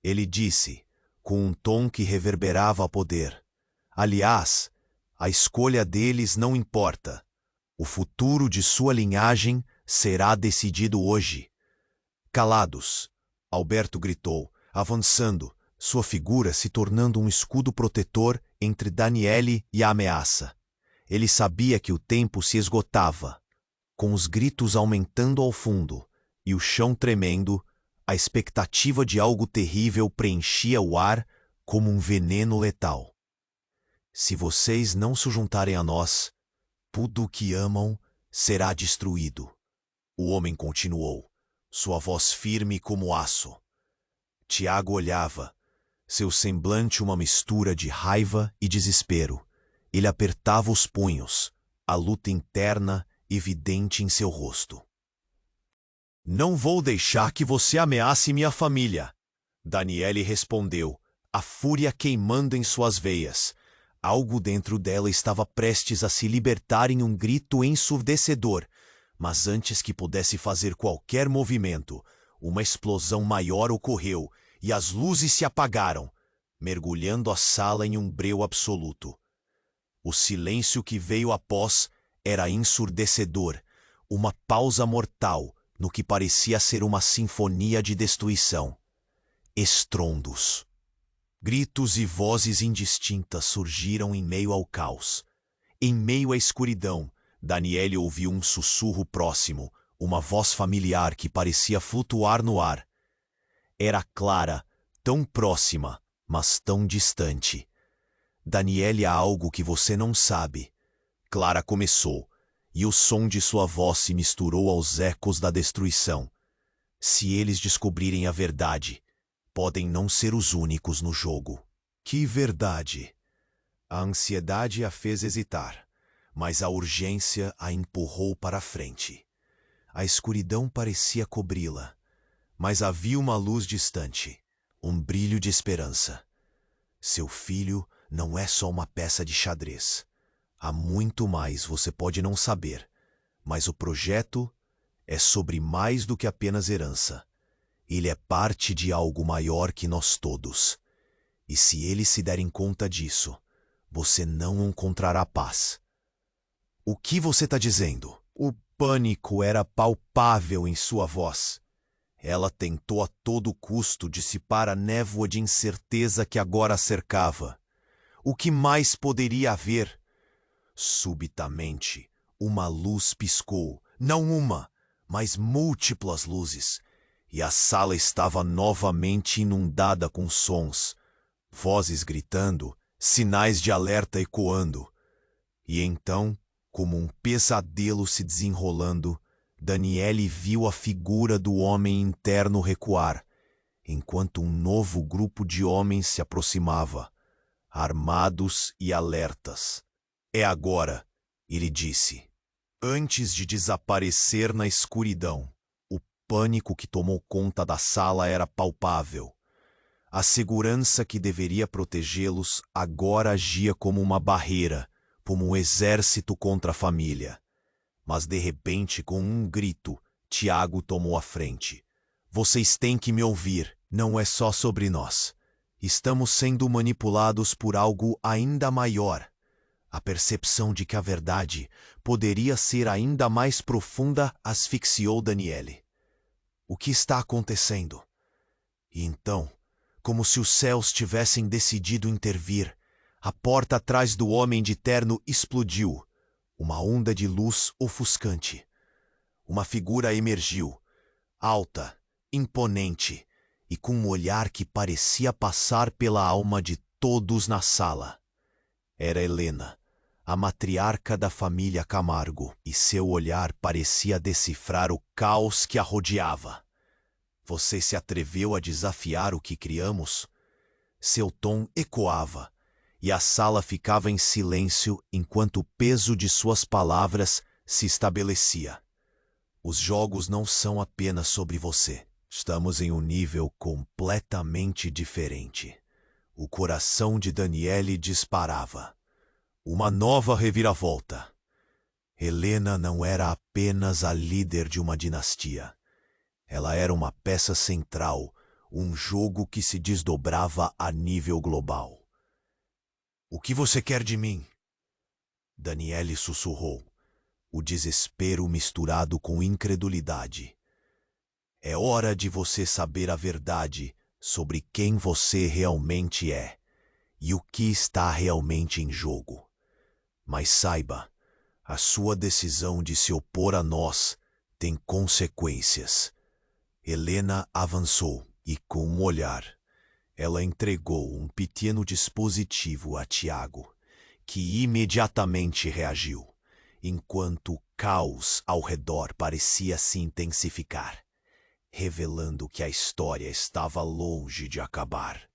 Ele disse, com um tom que reverberava poder. Aliás, a escolha deles não importa. O futuro de sua linhagem será decidido hoje. Calados, Alberto gritou, avançando, sua figura se tornando um escudo protetor entre Daniele e a ameaça. Ele sabia que o tempo se esgotava. Com os gritos aumentando ao fundo e o chão tremendo, a expectativa de algo terrível preenchia o ar como um veneno letal. Se vocês não se juntarem a nós, tudo o que amam será destruído. O homem continuou, sua voz firme como aço. Tiago olhava, seu semblante uma mistura de raiva e desespero. Ele apertava os punhos, a luta interna evidente em seu rosto. Não vou deixar que você ameace minha família, Daniele respondeu, a fúria queimando em suas veias. Algo dentro dela estava prestes a se libertar em um grito ensurdecedor, mas antes que pudesse fazer qualquer movimento, uma explosão maior ocorreu e as luzes se apagaram, mergulhando a sala em um breu absoluto. O silêncio que veio após era ensurdecedor, uma pausa mortal no que parecia ser uma sinfonia de destruição. Estrondos. Gritos e vozes indistintas surgiram em meio ao caos. Em meio à escuridão, Daniele ouviu um sussurro próximo, uma voz familiar que parecia flutuar no ar. Era Clara, tão próxima, mas tão distante. Daniele, há algo que você não sabe. Clara começou, e o som de sua voz se misturou aos ecos da destruição. Se eles descobrirem a verdade, podem não ser os únicos no jogo. Que verdade? A ansiedade a fez hesitar, mas a urgência a empurrou para a frente. A escuridão parecia cobri-la, mas havia uma luz distante, um brilho de esperança. Seu filho não é só uma peça de xadrez. Há muito mais, você pode não saber, mas o projeto é sobre mais do que apenas herança. Ele é parte de algo maior que nós todos. E se eles se derem conta disso, você não encontrará paz. O que você está dizendo? O pânico era palpável em sua voz. Ela tentou a todo custo dissipar a névoa de incerteza que agora a cercava. O que mais poderia haver? Subitamente, uma luz piscou, não uma, mas múltiplas luzes, e a sala estava novamente inundada com sons, vozes gritando, sinais de alerta ecoando. E então, como um pesadelo se desenrolando, Daniele viu a figura do homem interno recuar, enquanto um novo grupo de homens se aproximava, armados e alertas. É agora, ele disse. Antes de desaparecer na escuridão, o pânico que tomou conta da sala era palpável. A segurança que deveria protegê-los agora agia como uma barreira, como um exército contra a família. Mas de repente, com um grito, Tiago tomou a frente. Vocês têm que me ouvir, não é só sobre nós. Estamos sendo manipulados por algo ainda maior. A percepção de que a verdade poderia ser ainda mais profunda asfixiou Daniele. O que está acontecendo? E então, como se os céus tivessem decidido intervir, a porta atrás do homem de terno explodiu. Uma onda de luz ofuscante. Uma figura emergiu, alta, imponente, e com um olhar que parecia passar pela alma de todos na sala. Era Helena, a matriarca da família Camargo, e seu olhar parecia decifrar o caos que a rodeava. Você se atreveu a desafiar o que criamos? Seu tom ecoava, e a sala ficava em silêncio enquanto o peso de suas palavras se estabelecia. Os jogos não são apenas sobre você. Estamos em um nível completamente diferente. O coração de Daniele disparava. Uma nova reviravolta. Helena não era apenas a líder de uma dinastia. Ela era uma peça central, um jogo que se desdobrava a nível global. O que você quer de mim? Daniele sussurrou, o desespero misturado com incredulidade. É hora de você saber a verdade sobre quem você realmente é e o que está realmente em jogo. Mas saiba, a sua decisão de se opor a nós tem consequências. Helena avançou e, com um olhar, ela entregou um pequeno dispositivo a Tiago, que imediatamente reagiu, enquanto o caos ao redor parecia se intensificar, revelando que a história estava longe de acabar.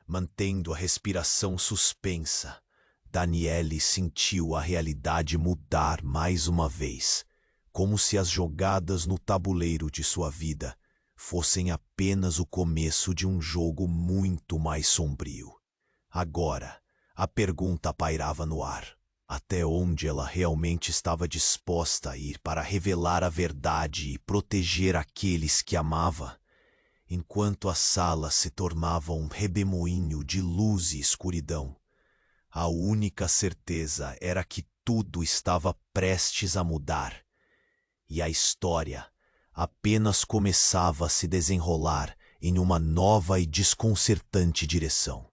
Mantendo a respiração suspensa, Daniele sentiu a realidade mudar mais uma vez, como se as jogadas no tabuleiro de sua vida fossem apenas o começo de um jogo muito mais sombrio. Agora, a pergunta pairava no ar. Até onde ela realmente estava disposta a ir para revelar a verdade e proteger aqueles que amava? Enquanto a sala se tornava um redemoinho de luz e escuridão, a única certeza era que tudo estava prestes a mudar, e a história apenas começava a se desenrolar em uma nova e desconcertante direção.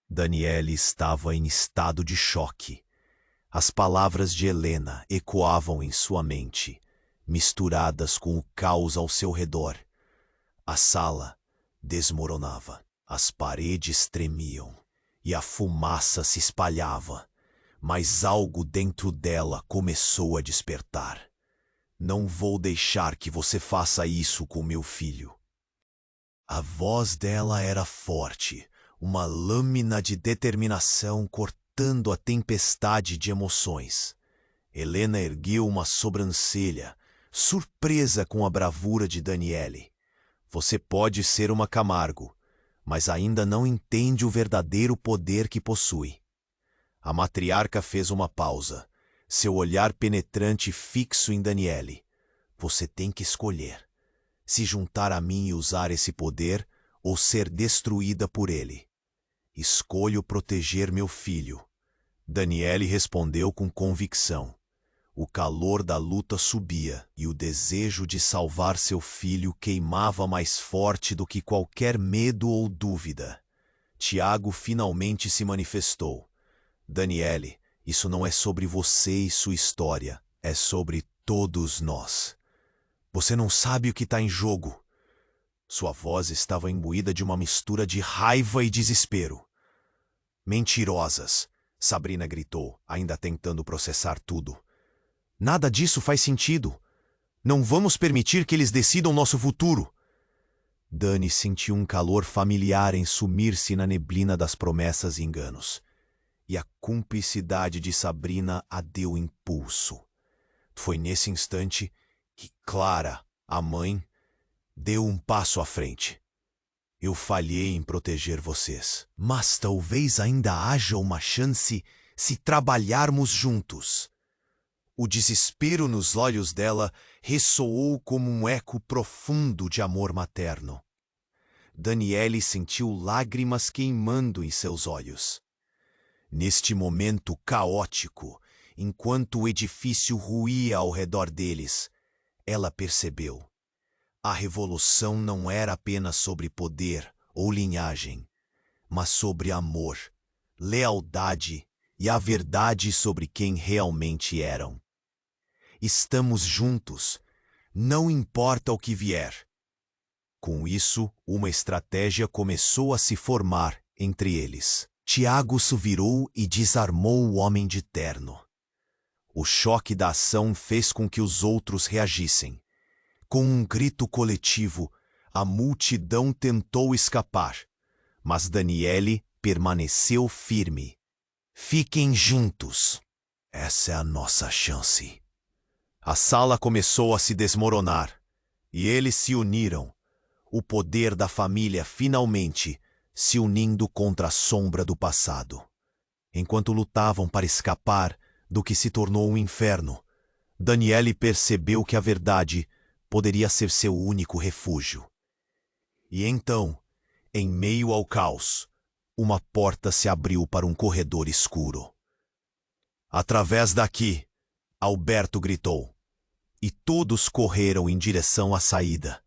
Daniele estava em estado de choque. As palavras de Helena ecoavam em sua mente, misturadas com o caos ao seu redor. A sala desmoronava, as paredes tremiam e a fumaça se espalhava, mas algo dentro dela começou a despertar. Não vou deixar que você faça isso com meu filho. A voz dela era forte, uma lâmina de determinação cortando a tempestade de emoções. Helena ergueu uma sobrancelha, surpresa com a bravura de Daniele. Você pode ser uma Camargo, mas ainda não entende o verdadeiro poder que possui. A matriarca fez uma pausa, seu olhar penetrante fixo em Daniele. Você tem que escolher: se juntar a mim e usar esse poder, ou ser destruída por ele. Escolho proteger meu filho. Daniele respondeu com convicção. O calor da luta subia e o desejo de salvar seu filho queimava mais forte do que qualquer medo ou dúvida. Tiago finalmente se manifestou. Daniele, isso não é sobre você e sua história, é sobre todos nós. Você não sabe o que está em jogo. Sua voz estava imbuída de uma mistura de raiva e desespero. Mentirosas, Sabrina gritou, ainda tentando processar tudo. Nada disso faz sentido. Não vamos permitir que eles decidam nosso futuro. Dani sentiu um calor familiar em sumir-se na neblina das promessas e enganos. E a cumplicidade de Sabrina a deu impulso. Foi nesse instante que Clara, a mãe, deu um passo à frente. Eu falhei em proteger vocês, mas talvez ainda haja uma chance se trabalharmos juntos. O desespero nos olhos dela ressoou como um eco profundo de amor materno. Daniele sentiu lágrimas queimando em seus olhos. Neste momento caótico, enquanto o edifício ruía ao redor deles, ela percebeu. A revolução não era apenas sobre poder ou linhagem, mas sobre amor, lealdade e a verdade sobre quem realmente eram. Estamos juntos, não importa o que vier. Com isso, uma estratégia começou a se formar entre eles. Tiago se virou e desarmou o homem de terno. O choque da ação fez com que os outros reagissem. Com um grito coletivo, a multidão tentou escapar, mas Daniele permaneceu firme. Fiquem juntos. Essa é a nossa chance. A sala começou a se desmoronar, e eles se uniram. O poder da família finalmente se unindo contra a sombra do passado. Enquanto lutavam para escapar do que se tornou um inferno, Daniele percebeu que a verdade poderia ser seu único refúgio. E então, em meio ao caos, uma porta se abriu para um corredor escuro. Através daqui, Alberto gritou, e todos correram em direção à saída,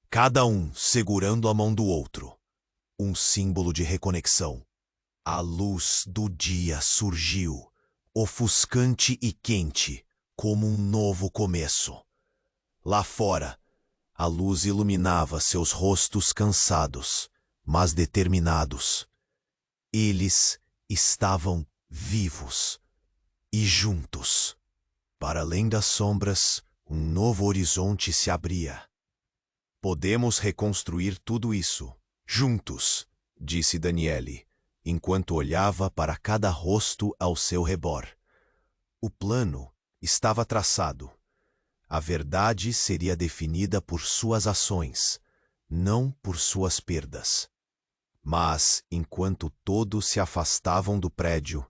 cada um segurando a mão do outro, um símbolo de reconexão. A luz do dia surgiu, ofuscante e quente, como um novo começo. Lá fora, a luz iluminava seus rostos cansados, mas determinados. Eles estavam vivos e juntos. Para além das sombras, um novo horizonte se abria. Podemos reconstruir tudo isso, juntos, disse Daniele, enquanto olhava para cada rosto ao seu redor. O plano estava traçado. A verdade seria definida por suas ações, não por suas perdas. Mas, enquanto todos se afastavam do prédio,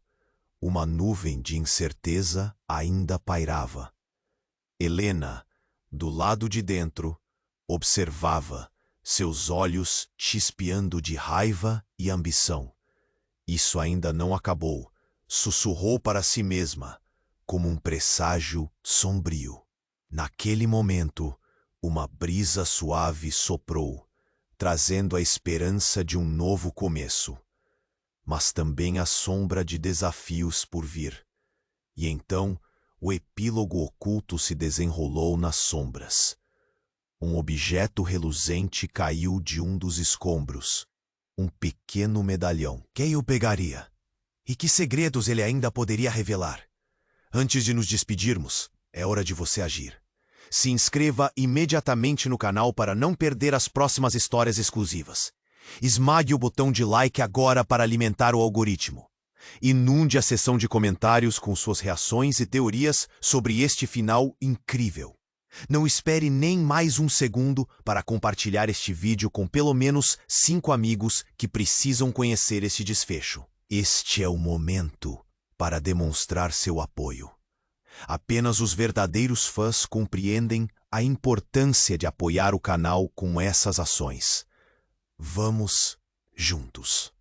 uma nuvem de incerteza ainda pairava. Helena, do lado de dentro, observava, seus olhos chispeando de raiva e ambição. Isso ainda não acabou, sussurrou para si mesma, como um presságio sombrio. Naquele momento, uma brisa suave soprou, trazendo a esperança de um novo começo, mas também a sombra de desafios por vir. E então, o epílogo oculto se desenrolou nas sombras. Um objeto reluzente caiu de um dos escombros. Um pequeno medalhão. Quem o pegaria? E que segredos ele ainda poderia revelar? Antes de nos despedirmos, é hora de você agir. Se inscreva imediatamente no canal para não perder as próximas histórias exclusivas. Esmague o botão de like agora para alimentar o algoritmo. Inunde a seção de comentários com suas reações e teorias sobre este final incrível. Não espere nem mais um segundo para compartilhar este vídeo com pelo menos 5 amigos que precisam conhecer este desfecho. Este é o momento para demonstrar seu apoio. Apenas os verdadeiros fãs compreendem a importância de apoiar o canal com essas ações. Vamos juntos!